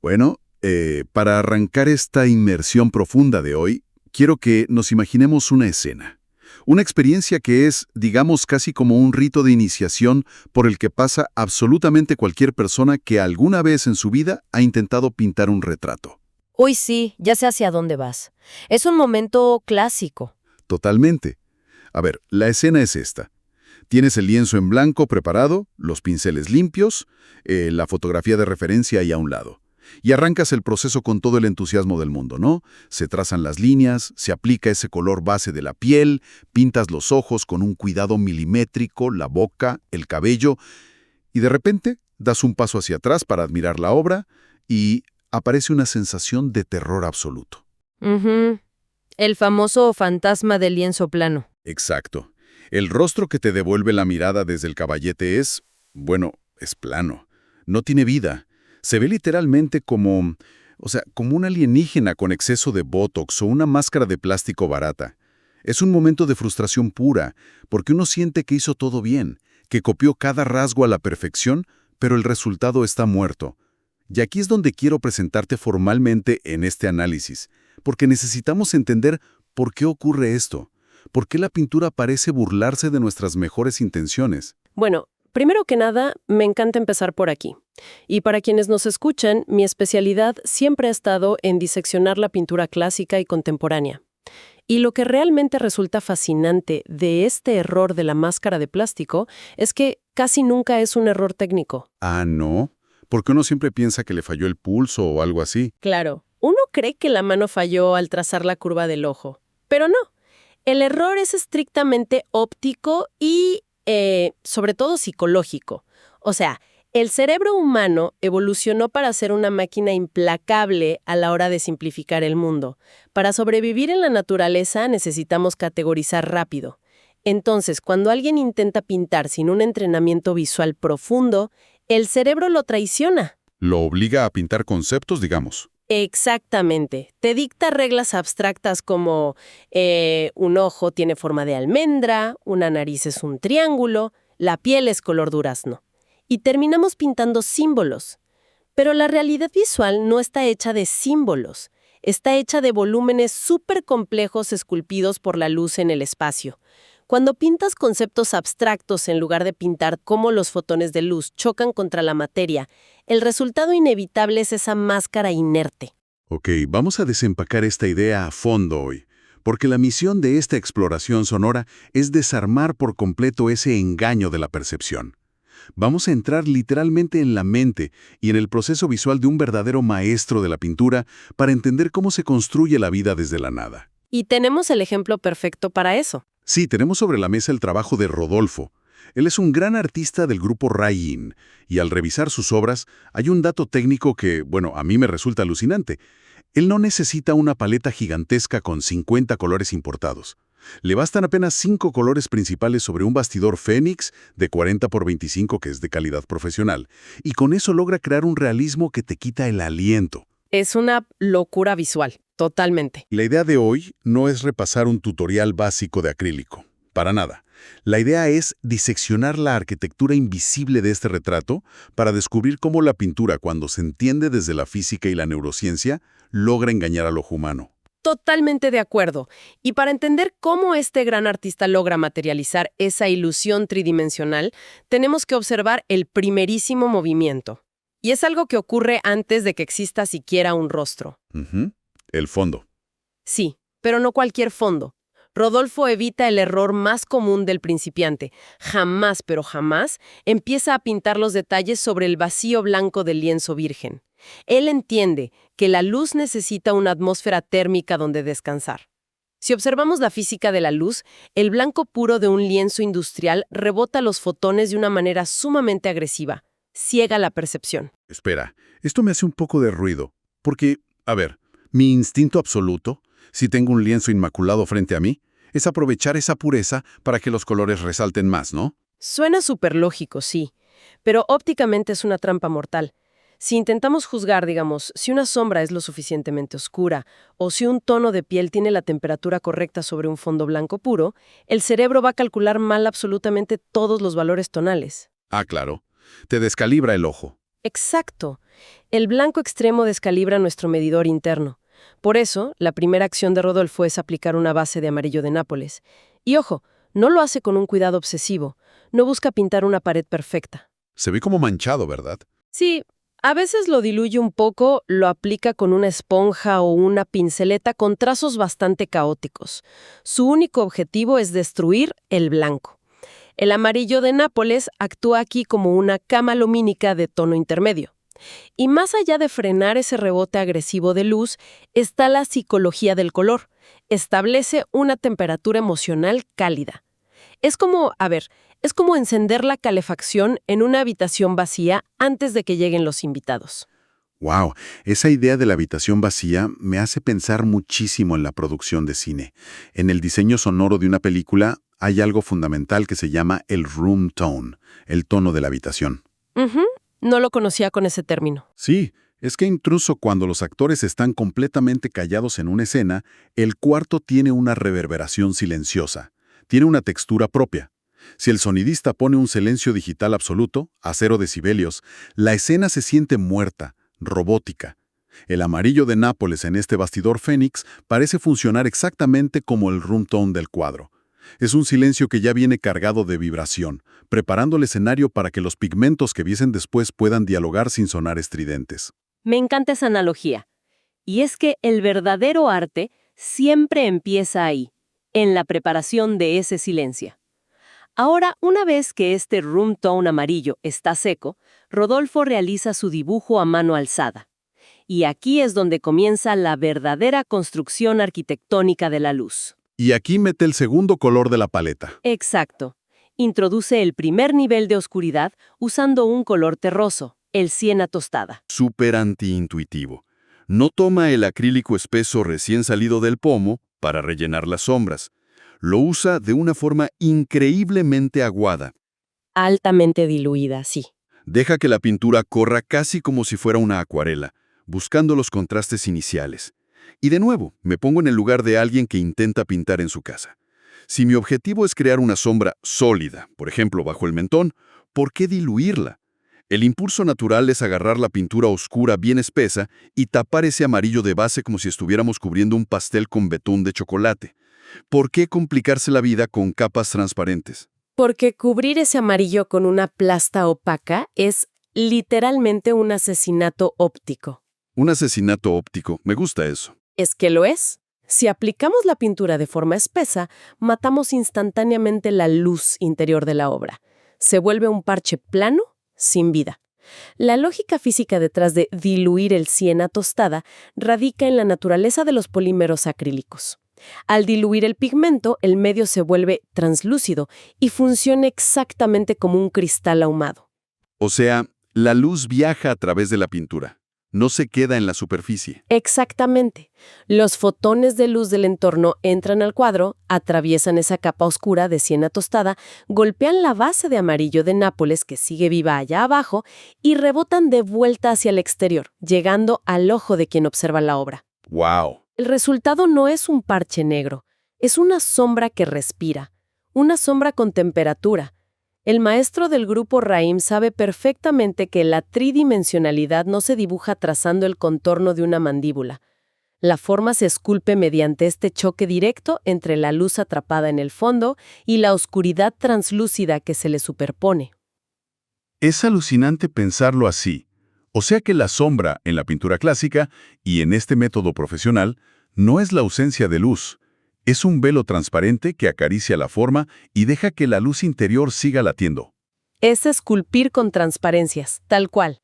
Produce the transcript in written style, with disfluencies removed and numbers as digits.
Bueno, para arrancar esta inmersión profunda de hoy, quiero que nos imaginemos una escena. Una experiencia que es, digamos, casi como un rito de iniciación por el que pasa absolutamente cualquier persona que alguna vez en su vida ha intentado pintar un retrato. Uy, sí, ya sé hacia dónde vas. Es un momento clásico. Totalmente. A ver, la escena es esta. Tienes el lienzo en blanco preparado, los pinceles limpios, la fotografía de referencia ahí a un lado. Y arrancas el proceso con todo el entusiasmo del mundo, ¿no? Se trazan las líneas, se aplica ese color base de la piel, pintas los ojos con un cuidado milimétrico, la boca, el cabello, y de repente das un paso hacia atrás para admirar la obra y aparece una sensación de terror absoluto. Ujú. El famoso fantasma del lienzo plano. Exacto. El rostro que te devuelve la mirada desde el caballete es, bueno, es plano. No tiene vida. Se ve literalmente como, como un alienígena con exceso de botox o una máscara de plástico barata. Es un momento de frustración pura, porque uno siente que hizo todo bien, que copió cada rasgo a la perfección, pero el resultado está muerto. Y aquí es donde quiero presentarte formalmente en este análisis, porque necesitamos entender por qué ocurre esto. ¿Por qué la pintura parece burlarse de nuestras mejores intenciones? Bueno, primero que nada, me encanta empezar por aquí. Y para quienes nos escuchan, mi especialidad siempre ha estado en diseccionar la pintura clásica y contemporánea. Y lo que realmente resulta fascinante de este error de la máscara de plástico es que casi nunca es un error técnico. Ah, ¿no? Porque uno siempre piensa que le falló el pulso o algo así. Claro, uno cree que la mano falló al trazar la curva del ojo, pero no. El error es estrictamente óptico y, sobre todo, psicológico. O sea, el cerebro humano evolucionó para ser una máquina implacable a la hora de simplificar el mundo. Para sobrevivir en la naturaleza necesitamos categorizar rápido. Entonces, cuando alguien intenta pintar sin un entrenamiento visual profundo, el cerebro lo traiciona. Lo obliga a pintar conceptos, digamos. Exactamente. Te dicta reglas abstractas como un ojo tiene forma de almendra, una nariz es un triángulo, la piel es color durazno. Y terminamos pintando símbolos. Pero la realidad visual no está hecha de símbolos. Está hecha de volúmenes súper complejos esculpidos por la luz en el espacio. Cuando pintas conceptos abstractos en lugar de pintar cómo los fotones de luz chocan contra la materia, el resultado inevitable es esa máscara inerte. Ok, vamos a desempacar esta idea a fondo hoy, porque la misión de esta exploración sonora es desarmar por completo ese engaño de la percepción. Vamos a entrar literalmente en la mente y en el proceso visual de un verdadero maestro de la pintura para entender cómo se construye la vida desde la nada. Y tenemos el ejemplo perfecto para eso. Sí, tenemos sobre la mesa el trabajo de Rodolfo. Él es un gran artista del grupo Rayin, y al revisar sus obras hay un dato técnico que, bueno, a mí me resulta alucinante. Él no necesita una paleta gigantesca con 50 colores importados. Le bastan apenas 5 colores principales sobre un bastidor Fénix de 40 por 25 que es de calidad profesional, y con eso logra crear un realismo que te quita el aliento. Es una locura visual, totalmente. La idea de hoy no es repasar un tutorial básico de acrílico, para nada. La idea es diseccionar la arquitectura invisible de este retrato para descubrir cómo la pintura, cuando se entiende desde la física y la neurociencia, logra engañar al ojo humano. Totalmente de acuerdo. Y para entender cómo este gran artista logra materializar esa ilusión tridimensional, tenemos que observar el primerísimo movimiento. Y es algo que ocurre antes de que exista siquiera un rostro. El fondo. Sí, pero no cualquier fondo. Rodolfo evita el error más común del principiante. Jamás, pero jamás, empieza a pintar los detalles sobre el vacío blanco del lienzo virgen. Él entiende que la luz necesita una atmósfera térmica donde descansar. Si observamos la física de la luz, el blanco puro de un lienzo industrial rebota los fotones de una manera sumamente agresiva. Ciega la percepción. Espera, esto me hace un poco de ruido, porque, a ver, mi instinto absoluto, si tengo un lienzo inmaculado frente a mí, es aprovechar esa pureza para que los colores resalten más, ¿no? Suena súper lógico, sí, pero ópticamente es una trampa mortal. Si intentamos juzgar, digamos, si una sombra es lo suficientemente oscura o si un tono de piel tiene la temperatura correcta sobre un fondo blanco puro, el cerebro va a calcular mal absolutamente todos los valores tonales. Ah, claro. Te descalibra el ojo. Exacto. El blanco extremo descalibra nuestro medidor interno. Por eso, la primera acción de Rodolfo es aplicar una base de amarillo de Nápoles. Y ojo, no lo hace con un cuidado obsesivo. No busca pintar una pared perfecta. Se ve como manchado, ¿verdad? Sí, a veces lo diluye un poco, lo aplica con una esponja o una pinceleta con trazos bastante caóticos. Su único objetivo es destruir el blanco. El amarillo de Nápoles actúa aquí como una cama lumínica de tono intermedio. Y más allá de frenar ese rebote agresivo de luz, está la psicología del color. Establece una temperatura emocional cálida. Es como encender la calefacción en una habitación vacía antes de que lleguen los invitados. Wow, esa idea de la habitación vacía me hace pensar muchísimo en la producción de cine. En el diseño sonoro de una película hay algo fundamental que se llama el room tone, el tono de la habitación. No lo conocía con ese término. Sí, es que incluso cuando los actores están completamente callados en una escena, el cuarto tiene una reverberación silenciosa, tiene una textura propia. Si el sonidista pone un silencio digital absoluto, a 0 decibelios, la escena se siente muerta, robótica. El amarillo de Nápoles en este bastidor Fénix parece funcionar exactamente como el room tone del cuadro. Es un silencio que ya viene cargado de vibración, preparando el escenario para que los pigmentos que viesen después puedan dialogar sin sonar estridentes. Me encanta esa analogía. Y es que el verdadero arte siempre empieza ahí, en la preparación de ese silencio. Ahora, una vez que este room tone amarillo está seco, Rodolfo realiza su dibujo a mano alzada. Y aquí es donde comienza la verdadera construcción arquitectónica de la luz. Y aquí mete el segundo color de la paleta. Exacto. Introduce el primer nivel de oscuridad usando un color terroso, el siena tostada. Súper antiintuitivo. No toma el acrílico espeso recién salido del pomo para rellenar las sombras. Lo usa de una forma increíblemente aguada. Altamente diluida, sí. Deja que la pintura corra casi como si fuera una acuarela, buscando los contrastes iniciales. Y de nuevo, me pongo en el lugar de alguien que intenta pintar en su casa. Si mi objetivo es crear una sombra sólida, por ejemplo, bajo el mentón, ¿por qué diluirla? El impulso natural es agarrar la pintura oscura bien espesa y tapar ese amarillo de base como si estuviéramos cubriendo un pastel con betún de chocolate. ¿Por qué complicarse la vida con capas transparentes? Porque cubrir ese amarillo con una plasta opaca es literalmente un asesinato óptico. Un asesinato óptico, me gusta eso. ¿Es que lo es? Si aplicamos la pintura de forma espesa, matamos instantáneamente la luz interior de la obra. Se vuelve un parche plano, sin vida. La lógica física detrás de diluir el siena tostada radica en la naturaleza de los polímeros acrílicos. Al diluir el pigmento, el medio se vuelve translúcido y funciona exactamente como un cristal ahumado. O sea, la luz viaja a través de la pintura. No se queda en la superficie. Exactamente. Los fotones de luz del entorno entran al cuadro, atraviesan esa capa oscura de siena tostada, golpean la base de amarillo de Nápoles que sigue viva allá abajo y rebotan de vuelta hacia el exterior, llegando al ojo de quien observa la obra. ¡Wow! El resultado no es un parche negro, es una sombra que respira, una sombra con temperatura. El maestro del grupo Raim sabe perfectamente que la tridimensionalidad no se dibuja trazando el contorno de una mandíbula. La forma se esculpe mediante este choque directo entre la luz atrapada en el fondo y la oscuridad translúcida que se le superpone. Es alucinante pensarlo así. O sea que la sombra en la pintura clásica y en este método profesional no es la ausencia de luz. Es un velo transparente que acaricia la forma y deja que la luz interior siga latiendo. Es esculpir con transparencias, tal cual.